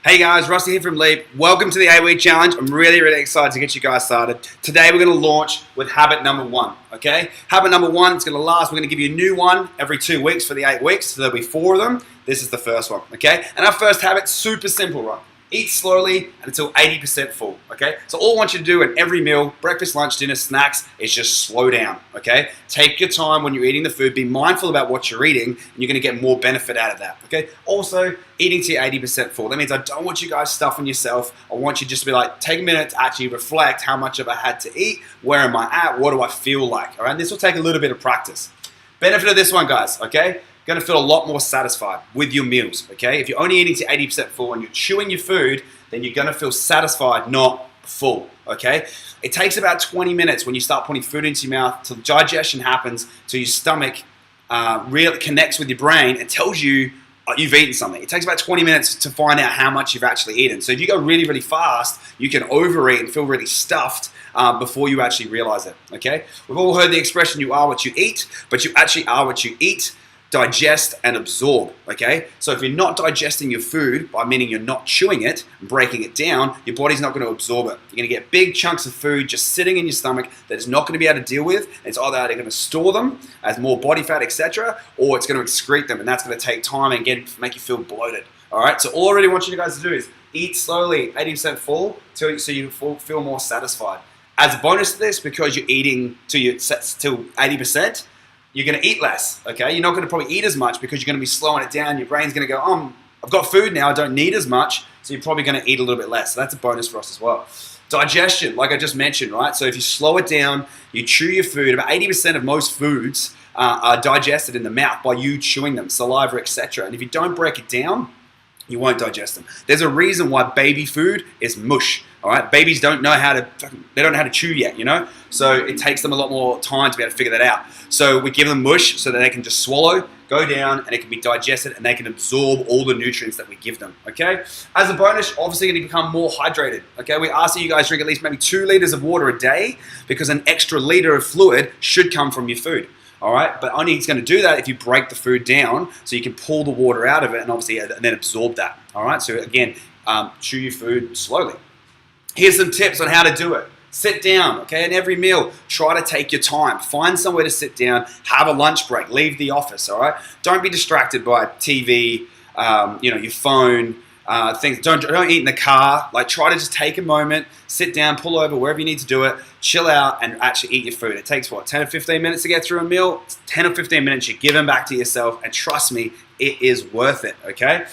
Hey guys, Rusty here from Leap. Welcome to the 8-week challenge. I'm really excited to get you guys started. Today we're going to launch with habit number 1, okay? Habit number 1, it's going to last. We're going to give you a new one every 2 weeks for the 8 weeks, so there'll be 4 of them. This is the first one, okay? And our first habit, super simple, right? Eat slowly and until 80% full, okay? So all I want you to do in every meal, breakfast, lunch, dinner, snacks, is just slow down, okay? Take your time when you're eating the food. Be mindful about what you're eating, and you're going to get more benefit out of that, okay? Also, eating to your 80% full. That means I don't want you guys stuffing yourself. I want you just to be like, take a minute to actually reflect how much have I had to eat, where am I at, what do I feel like, all right? This will take a little bit of practice. Benefit of this one, guys, okay? Going to feel a lot more satisfied with your meals, okay? If you're only eating to 80% full and you're chewing your food, then you're going to feel satisfied, not full, okay? It takes about 20 minutes when you start putting food into your mouth till digestion happens, till your stomach really connects with your brain and tells you you've eaten something. It takes about 20 minutes to find out how much you've actually eaten. So if you go really fast, you can overeat and feel really stuffed before you actually realize it, okay? We've all heard the expression, you are what you eat, but you actually are what you eat, digest, and absorb, okay? So if you're not digesting your food, by meaning you're not chewing it and breaking it down, your body's not going to absorb it. You're going to get big chunks of food just sitting in your stomach that it's not going to be able to deal with. It's either they're going to store them as more body fat, etc., or it's going to excrete them, and that's going to take time and make you feel bloated, all right? So all I really want you guys to do is eat slowly, 80% full, so you feel more satisfied. As a bonus to this, because you're eating till 80%, you're going to eat less, okay? You're not going to probably eat as much because you're going to be slowing it down. Your brain's going to go, I've got food now, I don't need as much, so you're probably going to eat a little bit less. So that's a bonus for us as well. Digestion, like I just mentioned, right? So if you slow it down, you chew your food, about 80% of most foods are digested in the mouth by you chewing them, saliva, etc. And if you don't break it down, you won't digest them. There's a reason why baby food is mush, all right? Babies don't know how to chew yet, you know? So it takes them a lot more time to be able to figure that out. So we give them mush so that they can just swallow, go down, and it can be digested, and they can absorb all the nutrients that we give them, okay? As a bonus, obviously going to become more hydrated, okay? We ask that you guys drink at least maybe 2 liters of water a day because an extra liter of fluid should come from your food. All right, but only it's going to do that if you break the food down so you can pull the water out of it and obviously then absorb that. All right, so again, chew your food slowly. Here's some tips on how to do it. Sit down, okay, in every meal, try to take your time. Find somewhere to sit down, have a lunch break, leave the office, all right? Don't be distracted by TV, your phone, things. Don't eat in the car. Like, try to just take a moment, sit down, pull over wherever you need to do it, chill out, and actually eat your food. It takes, 10 or 15 minutes to get through a meal? 10 or 15 minutes, you give them back to yourself, and trust me, it is worth it, okay?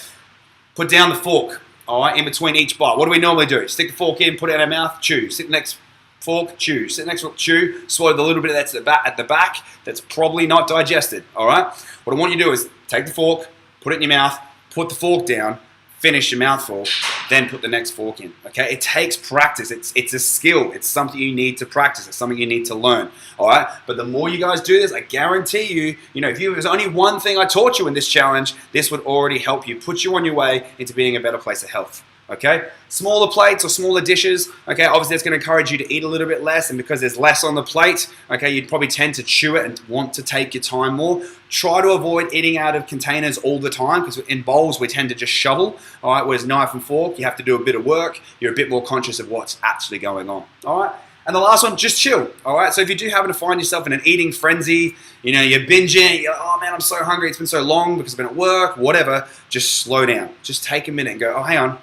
Put down the fork, all right, in between each bite. What do we normally do? Stick the fork in, put it in our mouth, chew. Sit next fork, chew. Sit next fork, chew. Swallow the little bit that's at the back that's probably not digested, all right? What I want you to do is take the fork, put it in your mouth, put the fork down, finish your mouthful, then put the next fork in, okay? It takes practice. It's a skill. It's something you need to practice. It's something you need to learn, all right? But the more you guys do this, I guarantee you, if there's only one thing I taught you in this challenge, this would already help you, put you on your way into being a better place of health. Okay, smaller plates or smaller dishes, okay, obviously it's going to encourage you to eat a little bit less, and because there's less on the plate, okay, you'd probably tend to chew it and want to take your time more. Try to avoid eating out of containers all the time, because in bowls we tend to just shovel, all right, whereas knife and fork, you have to do a bit of work, you're a bit more conscious of what's actually going on, all right? And the last one, just chill, all right? So if you do happen to find yourself in an eating frenzy, you're binging, you're, oh man, I'm so hungry, it's been so long because I've been at work, whatever, just slow down. Just take a minute and go, oh, hang on.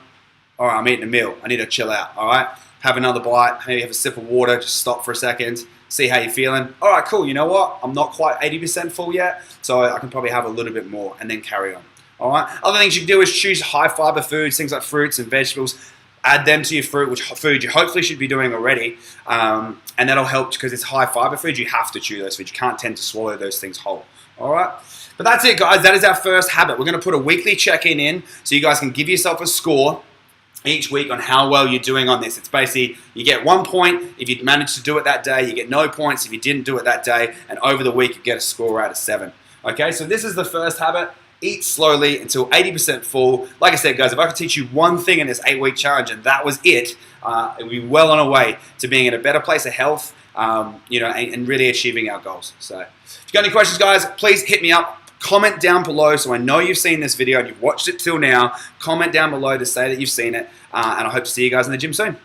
All right, I'm eating a meal. I need to chill out, all right? Have another bite, maybe have a sip of water, just stop for a second, see how you're feeling. All right, cool, you know what? I'm not quite 80% full yet, so I can probably have a little bit more and then carry on, all right? Other things you can do is choose high fiber foods, things like fruits and vegetables. Add them to your food, which you hopefully should be doing already, and that'll help because it's high fiber food. You have to chew those foods. You can't tend to swallow those things whole, all right? But that's it, guys. That is our first habit. We're going to put a weekly check-in in so you guys can give yourself a score each week on how well you're doing on this. It's basically, you get 1 point if you managed to do it that day, you get no points if you didn't do it that day, and over the week you get a score out of 7. Okay, so this is the first habit. Eat slowly until 80% full. Like I said, guys, if I could teach you one thing in this 8-week challenge and that was it would be well on our way to being in a better place of health, and really achieving our goals. So if you've got any questions, guys, please hit me up. Comment down below so I know you've seen this video and you've watched it till now. Comment down below to say that you've seen it, and I hope to see you guys in the gym soon.